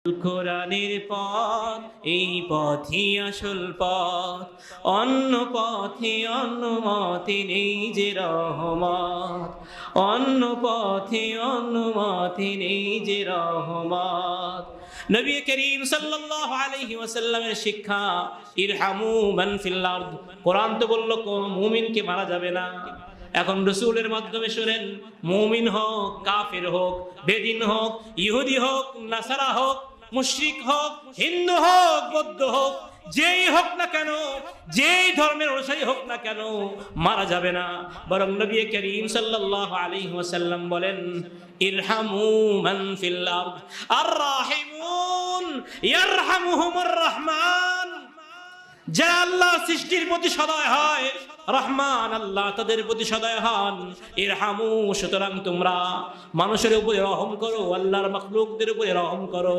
কোরআনের পথ, এই পথই আসল পথ, অন্য পথে অন্য মতে নেই যে রহমত, অন্য পথে অন্য মতে নেই যে রহমত। নবী করিম সাল্লাল্লাহু আলাইহি ওয়াসাল্লামের শিক্ষা, ইরহামু মান ফিল আরদ। কোরআন তো বলল কোন মুমিনকে মারা যাবে না। এখন রসুলের মাধ্যমে শুনেন, মুমিন হোক, কাফের হোক, বেদিন হোক, ইহুদি হোক, নাসারা হোক, মুশরিক হোক, হিন্দু হোক, বৌদ্ধ হোক, যেই হোক না কেন, যেই ধর্মের অনুসারী হোক না কেন, মারা যাবে না। বরং নবী করিম সাল্লাল্লাহু আলাইহি ওয়াসাল্লাম বলেন, ইরহামু মান ফিল আরদ আর রাহিমুন ইয়ারহামুহুমুর রহমান। যারা আল্লাহ সৃষ্টির প্রতি সদয় হয়, রহমান আল্লাহ তাদের প্রতি সদয় হন। ইরহামু, সুতরাং তোমরা মানুষের উপরে রহম করো, আল্লাহর মাখলুকদের উপরে রহম করো।